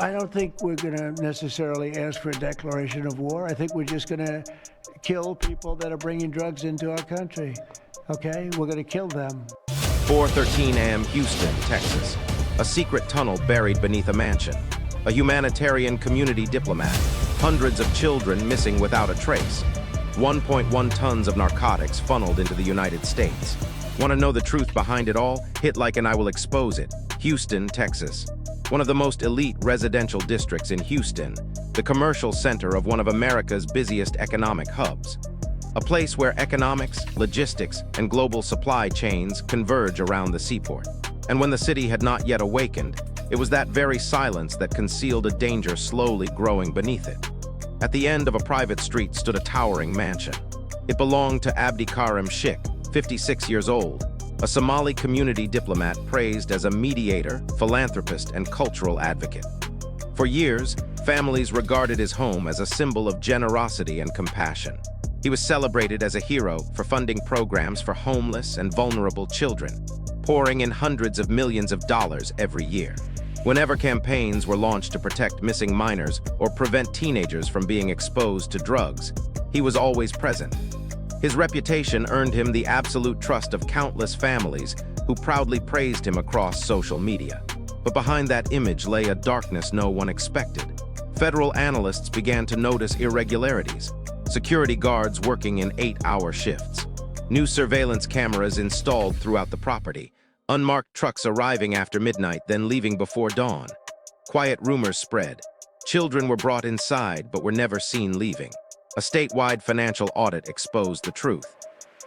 I don't think we're going to necessarily ask for a declaration of war. I think we're just going to kill people that are bringing drugs into our country. Okay? We're going to kill them. 4:13 a.m. Houston, Texas. A secret tunnel buried beneath a mansion. A humanitarian community diplomat. Hundreds of children missing without a trace. 1.1 tons of narcotics funneled into the United States. Want to know the truth behind it all? Hit like and I will expose it. Houston, Texas. One of the most elite residential districts in Houston, the commercial center of one of America's busiest economic hubs. A place where economics, logistics, and global supply chains converge around the seaport. And when the city had not yet awakened, it was that very silence that concealed a danger slowly growing beneath it. At the end of a private street stood a towering mansion. It belonged to Abdi Karim Sheikh, 56 years old, a Somali community diplomat praised as a mediator, philanthropist, and cultural advocate. For years, families regarded his home as a symbol of generosity and compassion. He was celebrated as a hero for funding programs for homeless and vulnerable children, pouring in hundreds of millions of dollars every year. Whenever campaigns were launched to protect missing minors or prevent teenagers from being exposed to drugs, he was always present. His reputation earned him the absolute trust of countless families who proudly praised him across social media. But behind that image lay a darkness no one expected. Federal analysts began to notice irregularities, security guards working in 8-hour shifts, new surveillance cameras installed throughout the property, unmarked trucks arriving after midnight then leaving before dawn. Quiet rumors spread. Children were brought inside but were never seen leaving. A statewide financial audit exposed the truth.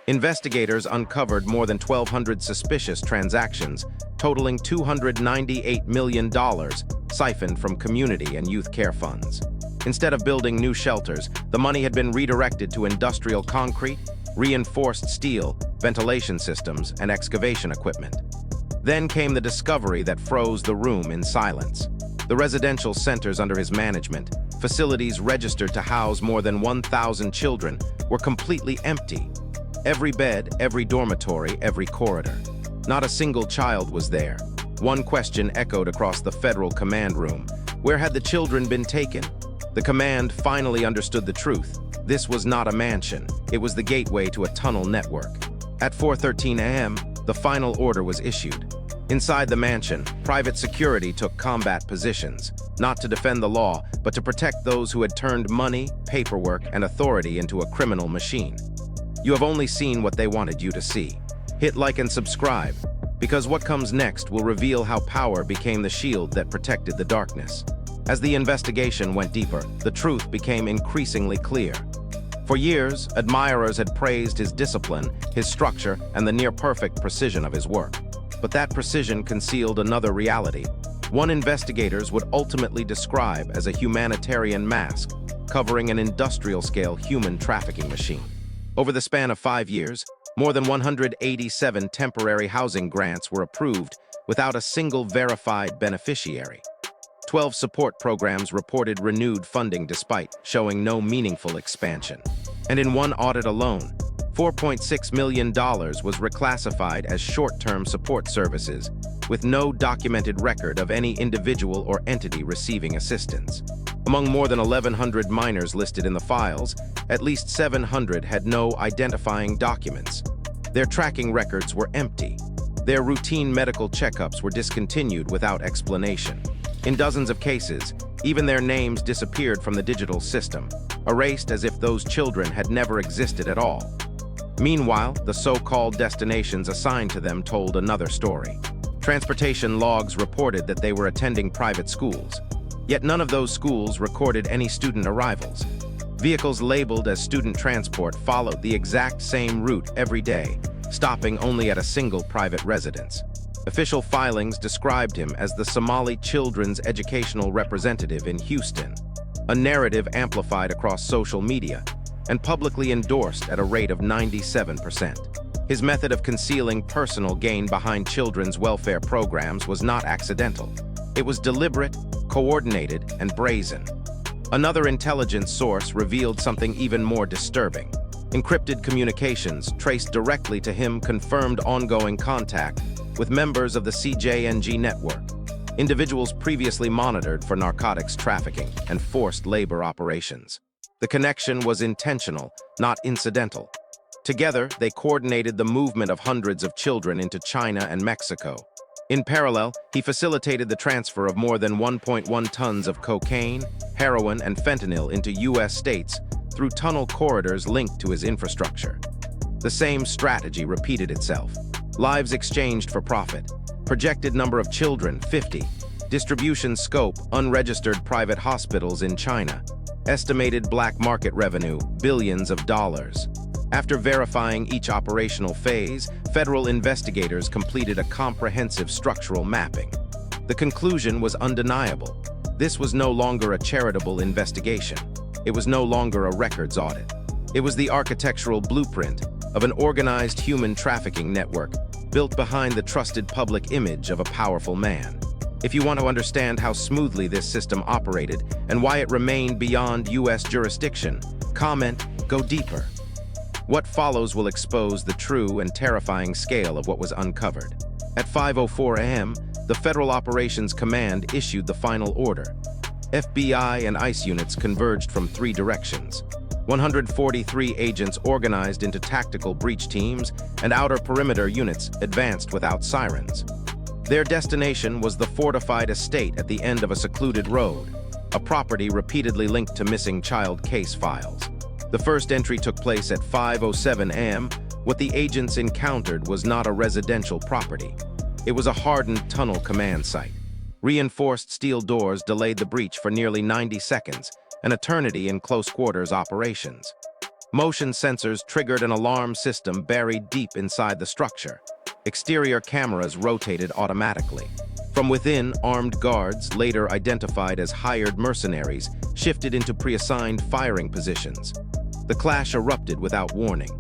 Investigators uncovered more than 1,200 suspicious transactions, totaling $298 million siphoned from community and youth care funds. Instead of building new shelters, the money had been redirected to industrial concrete, reinforced steel, ventilation systems, and excavation equipment. Then came the discovery that froze the room in silence. The residential centers under his management, facilities registered to house more than 1,000 children, were completely empty. Every bed, every dormitory, every corridor. Not a single child was there. One question echoed across the federal command room. Where had the children been taken? The command finally understood the truth. This was not a mansion. It was the gateway to a tunnel network. At 4:13 a.m., the final order was issued. Inside the mansion, private security took combat positions, not to defend the law, but to protect those who had turned money, paperwork, and authority into a criminal machine. You have only seen what they wanted you to see. Hit like and subscribe, because what comes next will reveal how power became the shield that protected the darkness. As the investigation went deeper, the truth became increasingly clear. For years, admirers had praised his discipline, his structure, and the near-perfect precision of his work. But that precision concealed another reality, one investigators would ultimately describe as a humanitarian mask, covering an industrial-scale human trafficking machine. Over the span of 5 years, more than 187 temporary housing grants were approved without a single verified beneficiary. 12 support programs reported renewed funding despite showing no meaningful expansion. And in one audit alone, $4.6 million was reclassified as short-term support services, with no documented record of any individual or entity receiving assistance. Among more than 1,100 minors listed in the files, at least 700 had no identifying documents. Their tracking records were empty. Their routine medical checkups were discontinued without explanation. In dozens of cases, even their names disappeared from the digital system, erased as if those children had never existed at all. Meanwhile, the so-called destinations assigned to them told another story. Transportation logs reported that they were attending private schools, yet none of those schools recorded any student arrivals. Vehicles labeled as student transport followed the exact same route every day, stopping only at a single private residence. Official filings described him as the Somali Children's Educational Representative in Houston, a narrative amplified across social media and publicly endorsed at a rate of 97%. His method of concealing personal gain behind children's welfare programs was not accidental. It was deliberate, coordinated, and brazen. Another intelligence source revealed something even more disturbing. Encrypted communications traced directly to him confirmed ongoing contact with members of the CJNG network. individuals previously monitored for narcotics trafficking and forced labor operations. The connection was intentional, not incidental. Together, they coordinated the movement of hundreds of children into China and Mexico. In parallel, he facilitated the transfer of more than 1.1 tons of cocaine, heroin, and fentanyl into U.S. states through tunnel corridors linked to his infrastructure. The same strategy repeated itself. Lives exchanged for profit. Projected number of children, 50. Distribution scope, unregistered private hospitals in China. Estimated black market revenue, billions of dollars. After verifying each operational phase, federal investigators completed a comprehensive structural mapping. The conclusion was undeniable. This was no longer a charitable investigation. It was no longer a records audit. It was the architectural blueprint of an organized human trafficking network built behind the trusted public image of a powerful man. If you want to understand how smoothly this system operated and why it remained beyond U.S. jurisdiction, comment, go deeper. What follows will expose the true and terrifying scale of what was uncovered. At 5:04 a.m., the Federal Operations Command issued the final order. FBI and ICE units converged from 3 directions. 143 agents organized into tactical breach teams, and outer perimeter units advanced without sirens. Their destination was the fortified estate at the end of a secluded road, a property repeatedly linked to missing child case files. The first entry took place at 5:07 a.m. What the agents encountered was not a residential property. It was a hardened tunnel command site. Reinforced steel doors delayed the breach for nearly 90 seconds, an eternity in close-quarters operations. Motion sensors triggered an alarm system buried deep inside the structure. Exterior cameras rotated automatically. From within, armed guards, later identified as hired mercenaries, shifted into pre-assigned firing positions. The clash erupted without warning.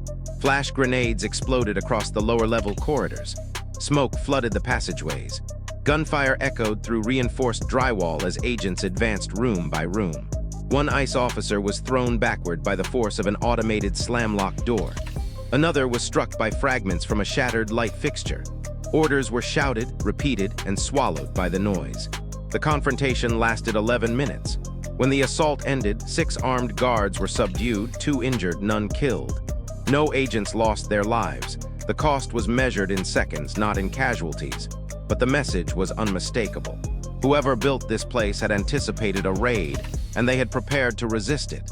Flash grenades exploded across the lower-level corridors. Smoke flooded the passageways. Gunfire echoed through reinforced drywall as agents advanced room by room. One ICE officer was thrown backward by the force of an automated slam-lock door. Another was struck by fragments from a shattered light fixture. Orders were shouted, repeated, and swallowed by the noise. The confrontation lasted 11 minutes. When the assault ended, 6 armed guards were subdued, 2 injured, none killed. No agents lost their lives. The cost was measured in seconds, not in casualties. But the message was unmistakable. Whoever built this place had anticipated a raid, and they had prepared to resist it.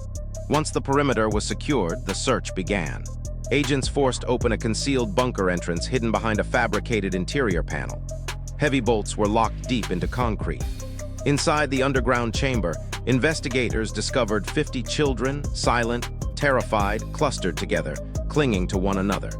Once the perimeter was secured, the search began. Agents forced open a concealed bunker entrance hidden behind a fabricated interior panel. Heavy bolts were locked deep into concrete. Inside the underground chamber, investigators discovered 50 children, silent, terrified, clustered together, clinging to one another.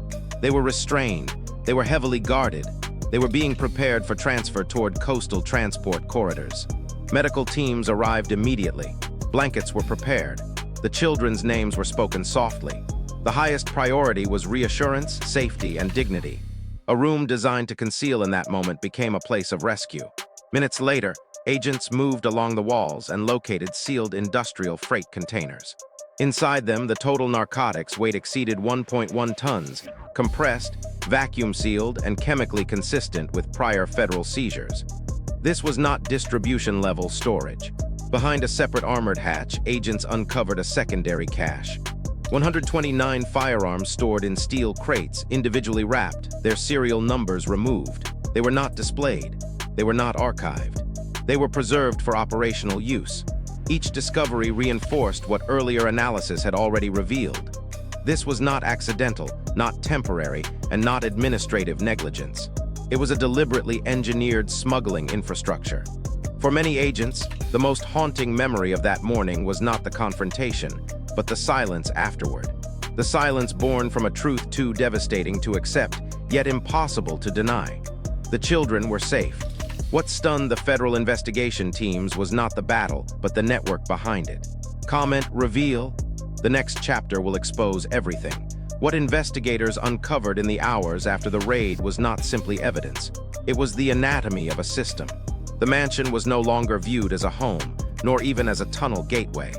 They were restrained. They were heavily guarded. They were being prepared for transfer toward coastal transport corridors. Medical teams arrived immediately. Blankets were prepared. The children's names were spoken softly. The highest priority was reassurance, safety, and dignity. A room designed to conceal in that moment became a place of rescue. Minutes later, agents moved along the walls and located sealed industrial freight containers. Inside them, the total narcotics weight exceeded 1.1 tons, compressed, vacuum-sealed, and chemically consistent with prior federal seizures. This was not distribution-level storage. Behind a separate armored hatch, agents uncovered a secondary cache. 129 firearms stored in steel crates, individually wrapped, their serial numbers removed. They were not displayed. They were not archived. They were preserved for operational use. Each discovery reinforced what earlier analysis had already revealed. This was not accidental, not temporary, and not administrative negligence. It was a deliberately engineered smuggling infrastructure. For many agents, the most haunting memory of that morning was not the confrontation, but the silence afterward. The silence born from a truth too devastating to accept, yet impossible to deny. The children were safe. What stunned the federal investigation teams was not the battle, but the network behind it. Comment, reveal. The next chapter will expose everything. What investigators uncovered in the hours after the raid was not simply evidence. It was the anatomy of a system. The mansion was no longer viewed as a home, nor even as a tunnel gateway.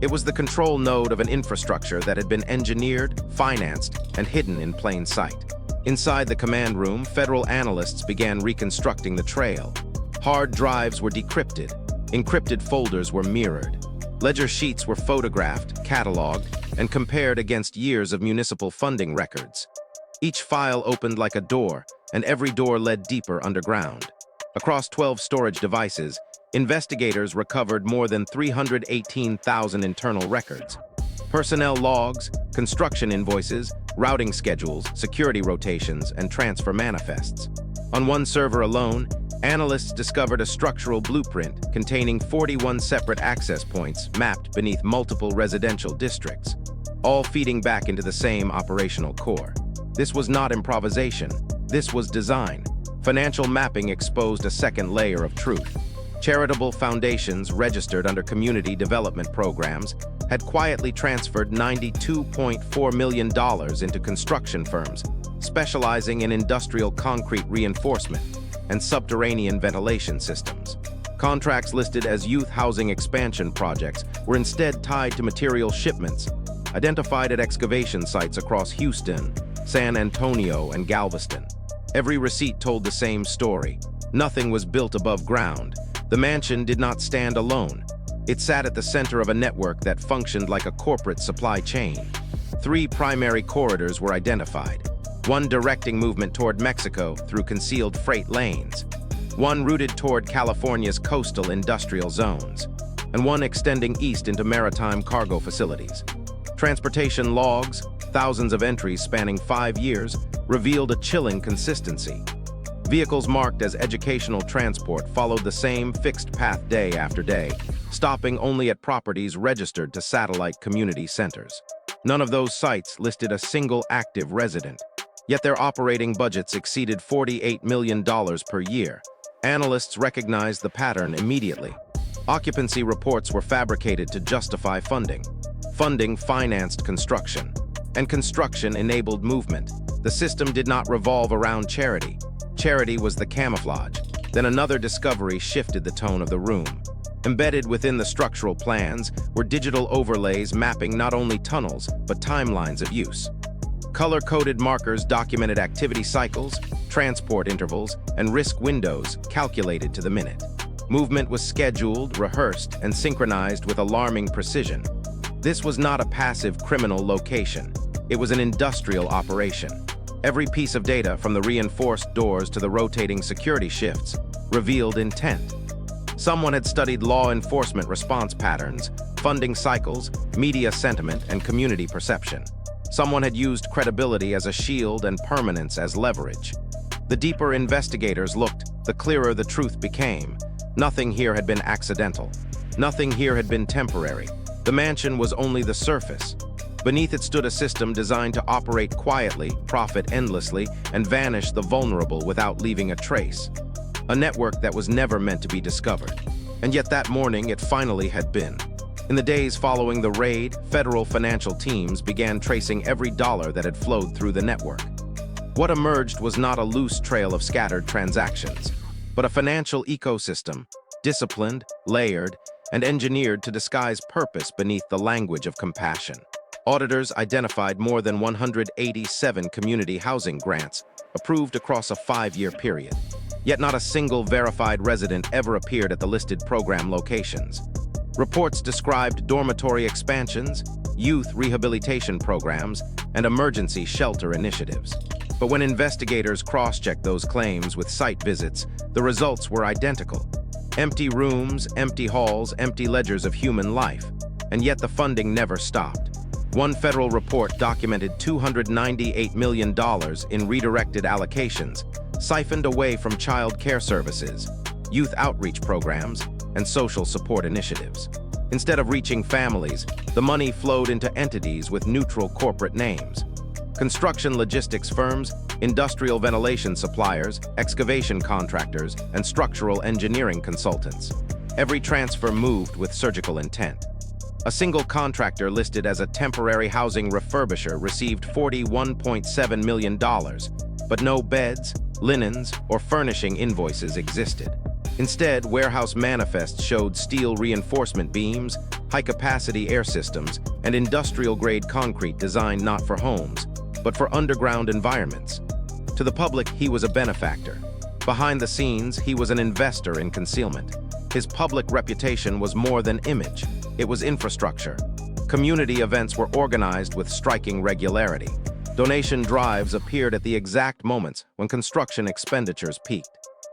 It was the control node of an infrastructure that had been engineered, financed, and hidden in plain sight. Inside the command room, federal analysts began reconstructing the trail. Hard drives were decrypted. Encrypted folders were mirrored. Ledger sheets were photographed, cataloged, and compared against years of municipal funding records. Each file opened like a door, and every door led deeper underground. Across 12 storage devices, investigators recovered more than 318,000 internal records. Personnel logs, construction invoices, routing schedules, security rotations, and transfer manifests. On one server alone, analysts discovered a structural blueprint containing 41 separate access points mapped beneath multiple residential districts, all feeding back into the same operational core. This was not improvisation. This was design. Financial mapping exposed a second layer of truth. Charitable foundations registered under community development programs had quietly transferred $92.4 million into construction firms, specializing in industrial concrete reinforcement and subterranean ventilation systems. Contracts listed as youth housing expansion projects were instead tied to material shipments, identified at excavation sites across Houston, San Antonio, and Galveston. Every receipt told the same story. Nothing was built above ground. The mansion did not stand alone. It sat at the center of a network that functioned like a corporate supply chain. 3 primary corridors were identified, one directing movement toward Mexico through concealed freight lanes, one routed toward California's coastal industrial zones, and one extending east into maritime cargo facilities. Transportation logs, thousands of entries spanning 5 years, revealed a chilling consistency. Vehicles marked as educational transport followed the same fixed path day after day, stopping only at properties registered to satellite community centers. None of those sites listed a single active resident, yet their operating budgets exceeded $48 million per year. Analysts recognized the pattern immediately. Occupancy reports were fabricated to justify funding. Funding financed construction, and construction enabled movement. The system did not revolve around charity. Charity was the camouflage. Then another discovery shifted the tone of the room. Embedded within the structural plans were digital overlays mapping not only tunnels, but timelines of use. Color-coded markers documented activity cycles, transport intervals, and risk windows calculated to the minute. Movement was scheduled, rehearsed, and synchronized with alarming precision. This was not a passive criminal location. It was an industrial operation. Every piece of data, from the reinforced doors to the rotating security shifts, revealed intent. Someone had studied law enforcement response patterns, funding cycles, media sentiment, and community perception. Someone had used credibility as a shield and permanence as leverage. The deeper investigators looked, the clearer the truth became. Nothing here had been accidental. Nothing here had been temporary. The mansion was only the surface. Beneath it stood a system designed to operate quietly, profit endlessly, and vanish the vulnerable without leaving a trace. A network that was never meant to be discovered. And yet that morning it finally had been. In the days following the raid, federal financial teams began tracing every dollar that had flowed through the network. What emerged was not a loose trail of scattered transactions, but a financial ecosystem, disciplined, layered, and engineered to disguise purpose beneath the language of compassion. Auditors identified more than 187 community housing grants approved across a 5-year period. Yet not a single verified resident ever appeared at the listed program locations. Reports described dormitory expansions, youth rehabilitation programs, and emergency shelter initiatives. But when investigators cross-checked those claims with site visits, the results were identical. Empty rooms, empty halls, empty ledgers of human life. And yet the funding never stopped. One federal report documented $298 million in redirected allocations, siphoned away from child care services, youth outreach programs, and social support initiatives. Instead of reaching families, the money flowed into entities with neutral corporate names. Construction logistics firms, industrial ventilation suppliers, excavation contractors, and structural engineering consultants. Every transfer moved with surgical intent. A single contractor listed as a temporary housing refurbisher received $41.7 million, but no beds, linens, or furnishing invoices existed. Instead, warehouse manifests showed steel reinforcement beams, high-capacity air systems, and industrial-grade concrete designed not for homes, but for underground environments. To the public, he was a benefactor. Behind the scenes, he was an investor in concealment. His public reputation was more than image. It was infrastructure. Community events were organized with striking regularity. Donation drives appeared at the exact moments when construction expenditures peaked.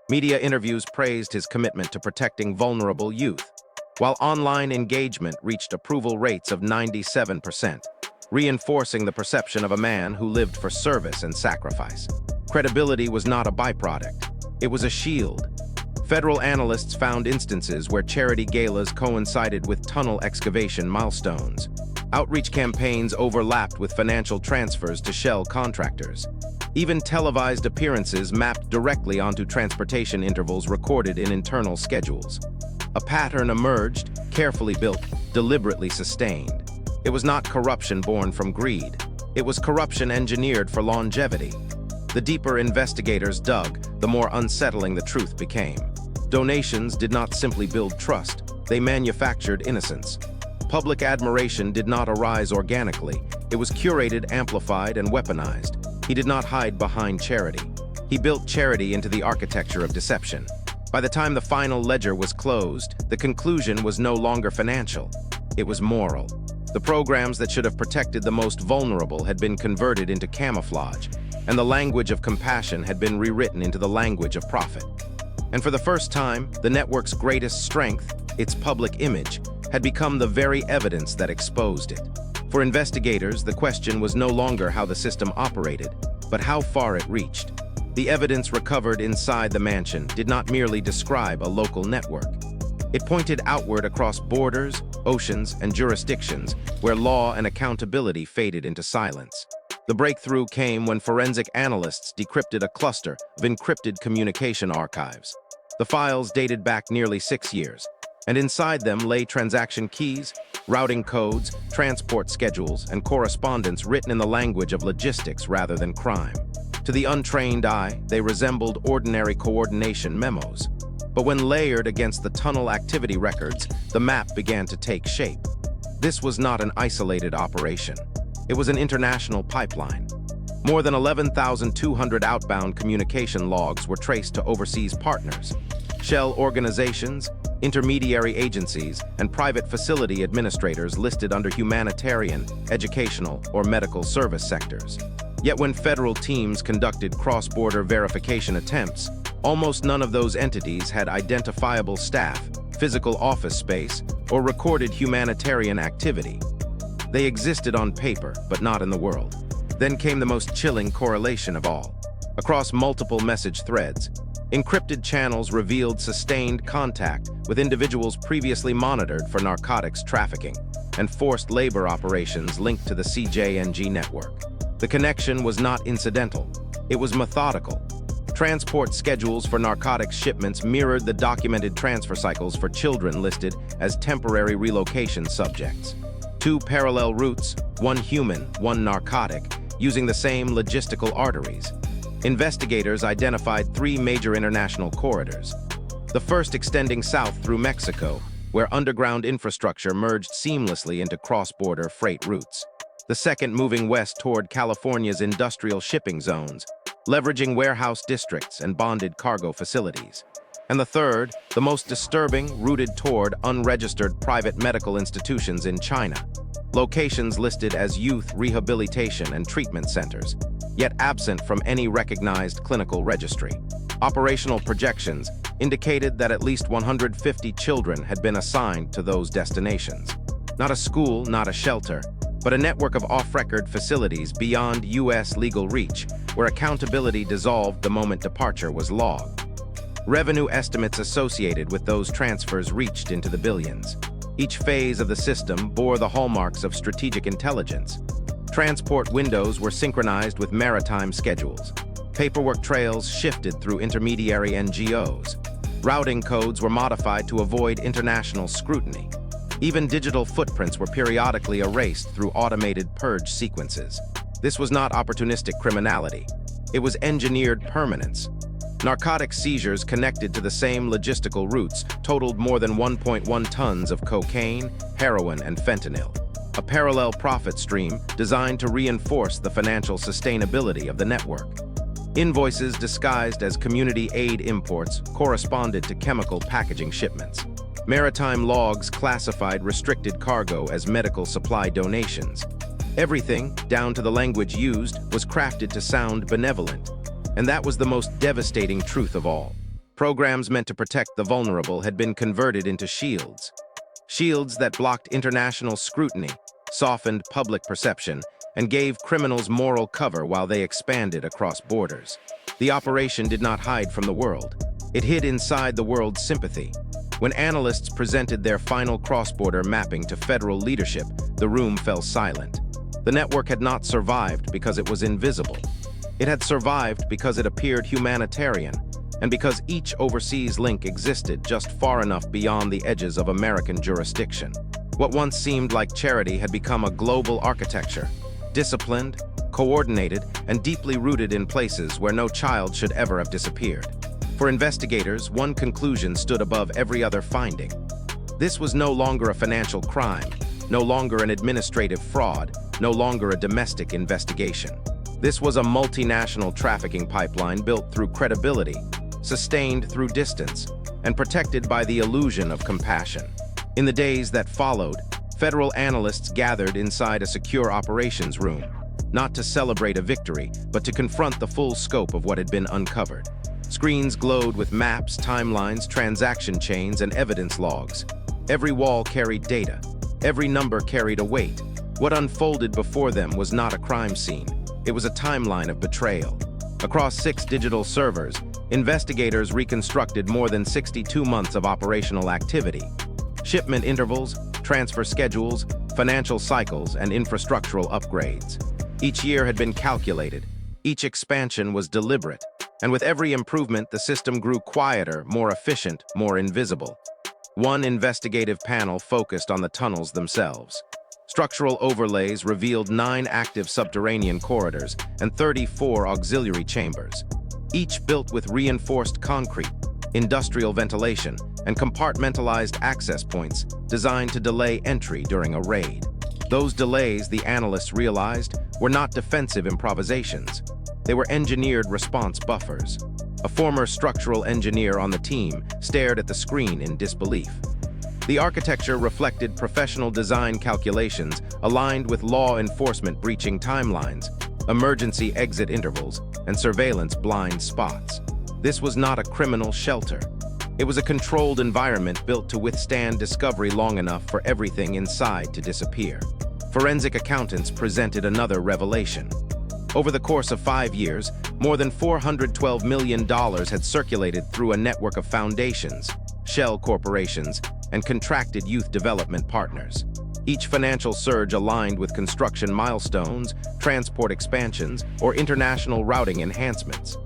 Media interviews praised his commitment to protecting vulnerable youth, while online engagement reached approval rates of 97%, reinforcing the perception of a man who lived for service and sacrifice. Credibility was not a byproduct. It was a shield. Federal analysts found instances where charity galas coincided with tunnel excavation milestones. Outreach campaigns overlapped with financial transfers to shell contractors. Even televised appearances mapped directly onto transportation intervals recorded in internal schedules. A pattern emerged, carefully built, deliberately sustained. It was not corruption born from greed. It was corruption engineered for longevity. The deeper investigators dug, the more unsettling the truth became. Donations did not simply build trust, they manufactured innocence. Public admiration did not arise organically. It was curated, amplified, and weaponized. He did not hide behind charity. He built charity into the architecture of deception. By the time the final ledger was closed, the conclusion was no longer financial. It was moral. The programs that should have protected the most vulnerable had been converted into camouflage, and the language of compassion had been rewritten into the language of profit. And for the first time, the network's greatest strength, its public image, had become the very evidence that exposed it. For investigators, the question was no longer how the system operated, but how far it reached. The evidence recovered inside the mansion did not merely describe a local network. It pointed outward across borders, oceans, and jurisdictions where law and accountability faded into silence. The breakthrough came when forensic analysts decrypted a cluster of encrypted communication archives. The files dated back nearly 6 years, and inside them lay transaction keys, routing codes, transport schedules, and correspondence written in the language of logistics rather than crime. To the untrained eye, they resembled ordinary coordination memos. But when layered against the tunnel activity records, the map began to take shape. This was not an isolated operation. It was an international pipeline. More than 11,200 outbound communication logs were traced to overseas partners, shell organizations, intermediary agencies, and private facility administrators listed under humanitarian, educational, or medical service sectors. Yet when federal teams conducted cross-border verification attempts, almost none of those entities had identifiable staff, physical office space, or recorded humanitarian activity. They existed on paper, but not in the world. Then came the most chilling correlation of all. Across multiple message threads, encrypted channels revealed sustained contact with individuals previously monitored for narcotics trafficking and forced labor operations linked to the CJNG network. The connection was not incidental. It was methodical. Transport schedules for narcotics shipments mirrored the documented transfer cycles for children listed as temporary relocation subjects. 2 parallel routes, one human, one narcotic, using the same logistical arteries. Investigators identified 3 major international corridors. The first extending south through Mexico, where underground infrastructure merged seamlessly into cross-border freight routes. The second moving west toward California's industrial shipping zones, leveraging warehouse districts and bonded cargo facilities. And the third, the most disturbing, rooted toward unregistered private medical institutions in China, locations listed as youth rehabilitation and treatment centers, yet absent from any recognized clinical registry. Operational projections indicated that at least 150 children had been assigned to those destinations. Not a school, not a shelter, but a network of off-record facilities beyond U.S. legal reach, where accountability dissolved the moment departure was logged. Revenue estimates associated with those transfers reached into the billions. Each phase of the system bore the hallmarks of strategic intelligence. Transport windows were synchronized with maritime schedules. Paperwork trails shifted through intermediary NGOs. Routing codes were modified to avoid international scrutiny. Even digital footprints were periodically erased through automated purge sequences. This was not opportunistic criminality. It was engineered permanence. Narcotic seizures connected to the same logistical routes totaled more than 1.1 tons of cocaine, heroin, and fentanyl, a parallel profit stream designed to reinforce the financial sustainability of the network. Invoices disguised as community aid imports corresponded to chemical packaging shipments. Maritime logs classified restricted cargo as medical supply donations. Everything, down to the language used, was crafted to sound benevolent. And that was the most devastating truth of all. Programs meant to protect the vulnerable had been converted into shields. Shields that blocked international scrutiny, softened public perception, and gave criminals moral cover while they expanded across borders. The operation did not hide from the world. It hid inside the world's sympathy. When analysts presented their final cross-border mapping to federal leadership, the room fell silent. The network had not survived because it was invisible. It had survived because it appeared humanitarian, and because each overseas link existed just far enough beyond the edges of American jurisdiction. What once seemed like charity had become a global architecture, disciplined, coordinated, and deeply rooted in places where no child should ever have disappeared. For investigators, one conclusion stood above every other finding. This was no longer a financial crime, no longer an administrative fraud, no longer a domestic investigation. This was a multinational trafficking pipeline built through credibility, sustained through distance, and protected by the illusion of compassion. In the days that followed, federal analysts gathered inside a secure operations room, not to celebrate a victory, but to confront the full scope of what had been uncovered. Screens glowed with maps, timelines, transaction chains, and evidence logs. Every wall carried data. Every number carried a weight. What unfolded before them was not a crime scene. It was a timeline of betrayal. Across 6 digital servers, investigators reconstructed more than 62 months of operational activity. Shipment intervals, transfer schedules, financial cycles, and infrastructural upgrades. Each year had been calculated. Each expansion was deliberate. And with every improvement, the system grew quieter, more efficient, more invisible. One investigative panel focused on the tunnels themselves. Structural overlays revealed 9 active subterranean corridors and 34 auxiliary chambers, each built with reinforced concrete, industrial ventilation, and compartmentalized access points designed to delay entry during a raid. Those delays, the analysts realized, were not defensive improvisations. They were engineered response buffers. A former structural engineer on the team stared at the screen in disbelief. The architecture reflected professional design calculations aligned with law enforcement breaching timelines, emergency exit intervals, and surveillance blind spots. This was not a criminal shelter. It was a controlled environment built to withstand discovery long enough for everything inside to disappear. Forensic accountants presented another revelation. Over the course of 5 years, more than $412 million had circulated through a network of foundations, shell corporations, and contracted youth development partners. Each financial surge aligned with construction milestones, transport expansions, or international routing enhancements.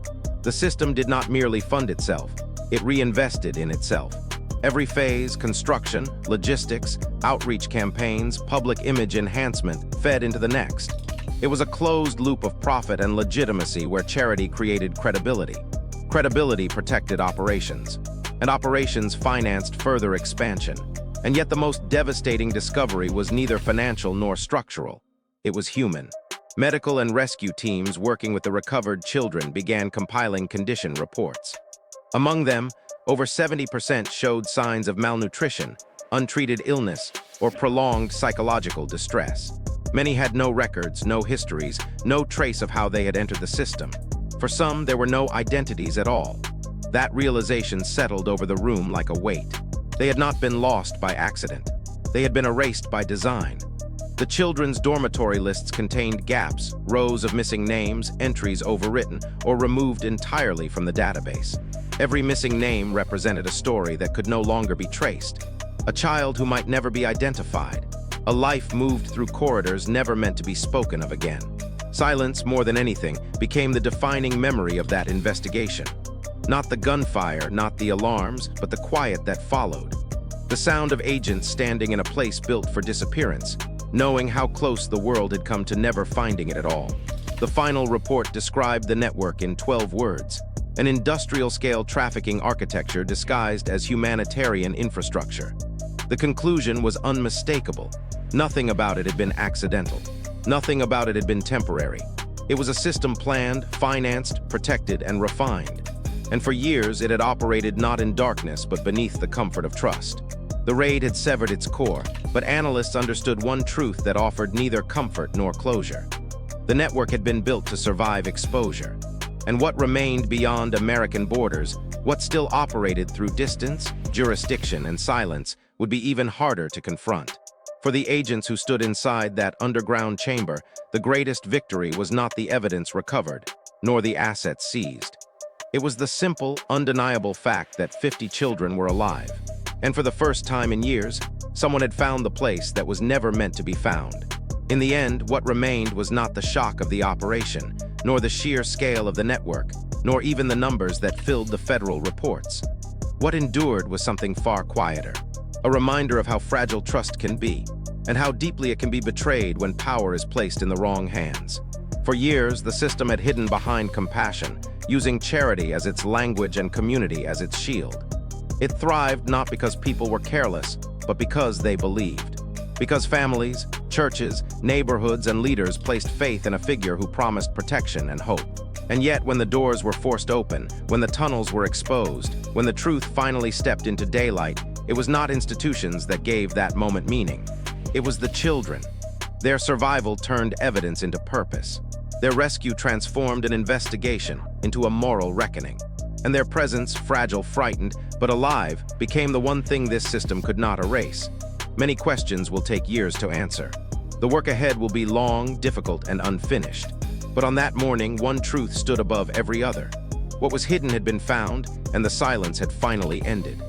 The system did not merely fund itself, it reinvested in itself. Every phase, construction, logistics, outreach campaigns, public image enhancement, fed into the next. It was a closed loop of profit and legitimacy where charity created credibility. Credibility protected operations, and operations financed further expansion. And yet the most devastating discovery was neither financial nor structural. It was human. Medical and rescue teams working with the recovered children began compiling condition reports. Among them, over 70% showed signs of malnutrition, untreated illness, or prolonged psychological distress. Many had no records, no histories, no trace of how they had entered the system. For some, there were no identities at all. That realization settled over the room like a weight. They had not been lost by accident. They had been erased by design. The children's dormitory lists contained gaps, rows of missing names, entries overwritten, or removed entirely from the database. Every missing name represented a story that could no longer be traced. A child who might never be identified. A life moved through corridors never meant to be spoken of again. Silence, more than anything, became the defining memory of that investigation. Not the gunfire, not the alarms, but the quiet that followed. The sound of agents standing in a place built for disappearance, knowing how close the world had come to never finding it at all. The final report described the network in 12 words, an industrial-scale trafficking architecture disguised as humanitarian infrastructure. The conclusion was unmistakable. Nothing about it had been accidental. Nothing about it had been temporary. It was a system planned, financed, protected, and refined. And for years, it had operated not in darkness, but beneath the comfort of trust. The raid had severed its core, but analysts understood one truth that offered neither comfort nor closure. The network had been built to survive exposure. And what remained beyond American borders, what still operated through distance, jurisdiction, and silence, would be even harder to confront. For the agents who stood inside that underground chamber, the greatest victory was not the evidence recovered, nor the assets seized. It was the simple, undeniable fact that 50 children were alive. And for the first time in years, someone had found the place that was never meant to be found. In the end, what remained was not the shock of the operation, nor the sheer scale of the network, nor even the numbers that filled the federal reports. What endured was something far quieter, a reminder of how fragile trust can be, and how deeply it can be betrayed when power is placed in the wrong hands. For years, the system had hidden behind compassion, using charity as its language and community as its shield. It thrived not because people were careless, but because they believed. Because families, churches, neighborhoods, and leaders placed faith in a figure who promised protection and hope. And yet, when the doors were forced open, when the tunnels were exposed, when the truth finally stepped into daylight, it was not institutions that gave that moment meaning. It was the children. Their survival turned evidence into purpose. Their rescue transformed an investigation into a moral reckoning. And their presence, fragile, frightened, but alive, became the one thing this system could not erase. Many questions will take years to answer. The work ahead will be long, difficult, and unfinished. But on that morning, one truth stood above every other. What was hidden had been found, and the silence had finally ended.